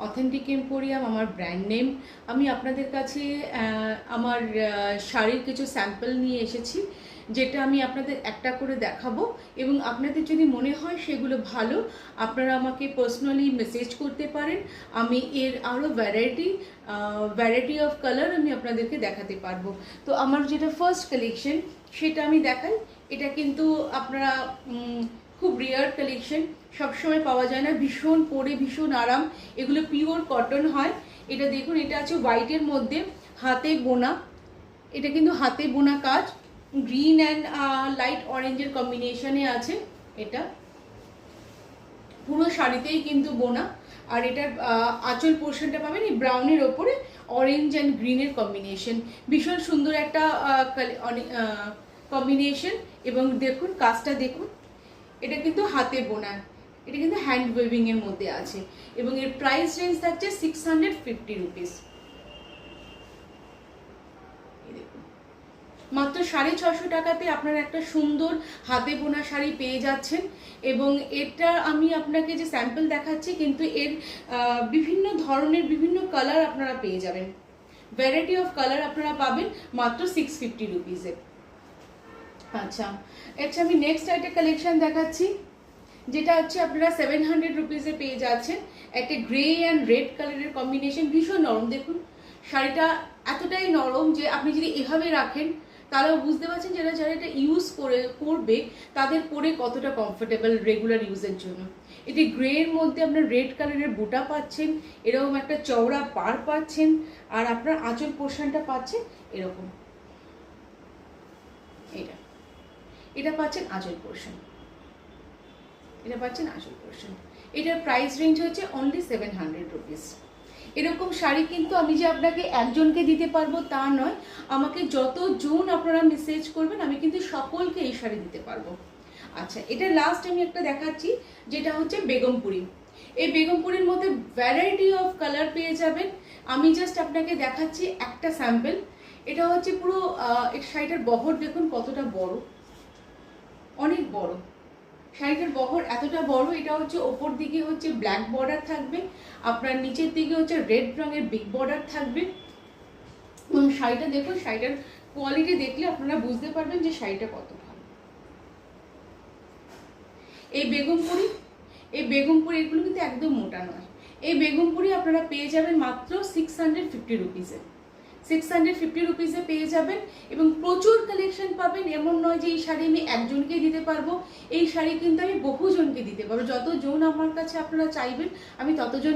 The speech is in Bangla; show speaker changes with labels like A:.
A: অথেন্টিক এম্পোরিয়াম আমার ব্র্যান্ড নেম। আমি আপনাদের কাছে আমার শাড়ির কিছু স্যাম্পল নিয়ে এসেছি, যেটা আমি আপনাদের একটা করে দেখাবো, এবং আপনাদের যদি মনে হয় সেগুলো ভালো, আপনারা আমাকে পার্সোনালি মেসেজ করতে পারেন। আমি এর আরও ভ্যারাইটি অফ কালার আমি আপনাদেরকে দেখাতে পারবো। তো আমার যেটা ফার্স্ট কালেকশন সেটা আমি দেখাই। এটা কিন্তু আপনারা খুব রেয়ার কালেকশন, সবসময় পাওয়া যায় না, ভীষণ পরে ভীষণ আরাম, এগুলো পিওর কটন হয়। এটা দেখুন, এটা আছে হোয়াইটের মধ্যে, হাতে বোনা, এটা কিন্তু হাতে বোনা কাজ, গ্রিন অ্যান্ড লাইট অরেঞ্জের কম্বিনেশনে আছে। এটা পুরো শাড়িতেই কিন্তু বোনা, আর এটার আঁচল পোর্শনটা পাবেন এই ব্রাউনের ওপরে অরেঞ্জ অ্যান্ড গ্রিনের কম্বিনেশন, ভীষণ সুন্দর একটা কম্বিনেশন। এবং দেখুন কাজটা দেখুন, এটা কিন্তু হাতে বোনা, এটা কিন্তু হ্যান্ড ওয়েভিং এর মধ্যে আছে, এবং এর প্রাইস রেঞ্জ থাকছে 650 রুপিস। মাত্র 650 টাকাতে আপনারা একটা সুন্দর হাতে বোনা শাড়ি পেয়ে যাচ্ছেন। এবং এটা আমি আপনাকে যে স্যাম্পল দেখাচ্ছি, কিন্তু এর বিভিন্ন ধরনের বিভিন্ন কালার আপনারা পেয়ে যাবেন, ভ্যারাইটি অফ কালার আপনারা পাবেন মাত্র 650 রুপিসে। আচ্ছা, আমি নেক্সট একটা কালেকশন দেখাচ্ছি, যেটা হচ্ছে আপনারা 700 রুপিসে পেয়ে যাচ্ছেন। একটা গ্রে অ্যান্ড রেড কালারের কম্বিনেশন, ভীষণ নরম। দেখুন শাড়িটা এতটাই নরম যে আপনি যদি এভাবে রাখেন তারাও বুঝতে পারছেন যারা এটা ইউজ করবে তাদের পরে কতটা কমফোর্টেবল রেগুলার ইউজের জন্য। এটি গ্রে এর মধ্যে আপনার রেড কালারের বুটা পাচ্ছেন, এরকম একটা চওড়া পার পাচ্ছেন, আর আপনার আঁচল পোর্শনটা পাচ্ছেন এরকম, এটা পাচ্ছেন আঁচল পোর্শন, এটার প্রাইস রেঞ্জ হচ্ছে অনলি 700 রুপিস। এরকম শাড়ি কিন্তু আমি যে আপনাকে একজনকে দিতে পারবো তা নয়, আমাকে যতজন আপনারা মেসেজ করবেন আমি কিন্তু সকলকে এই শাড়ি দিতে পারবো। আচ্ছা, এটা লাস্ট আমি একটা দেখাচ্ছি, যেটা হচ্ছে বেগমপুরি। এই বেগমপুরির মধ্যে ভ্যারাইটি অফ কালার পেয়ে যাবেন। আমি জাস্ট আপনাকে দেখাচ্ছি একটা স্যাম্পল। এটা হচ্ছে পুরো শাড়িটার বহর দেখুন কতটা বড়, অনেক বড় শাড়িটার বহর, এতটা বড়। এটা হচ্ছে ওপর দিকে হচ্ছে ব্ল্যাক বর্ডার থাকবে, আপনার নিচের দিকে হচ্ছে রেড রঙের বিগ বর্ডার থাকবে। এবং শাড়িটা দেখুন, শাড়িটার কোয়ালিটি দেখলে আপনারা বুঝতে পারবেন যে শাড়িটা কত ভালো। এই বেগমপুরি এগুলো কিন্তু একদম মোটা নয়। এই বেগমপুরি আপনারা পেয়ে যাবেন মাত্র 650 রুপিসে। 650 রুপিসে পেয়ে যাবেন, এবং প্রচুর কালেকশন পাবেন। এমন নয় যে এই শাড়ি আমি একজনকে দিতে পারবো, এই শাড়ি কিন্তু আমি বহুজনকে দিতে পারবো। যতজন আমার কাছে আপনারা চাইবেন আমি ততজন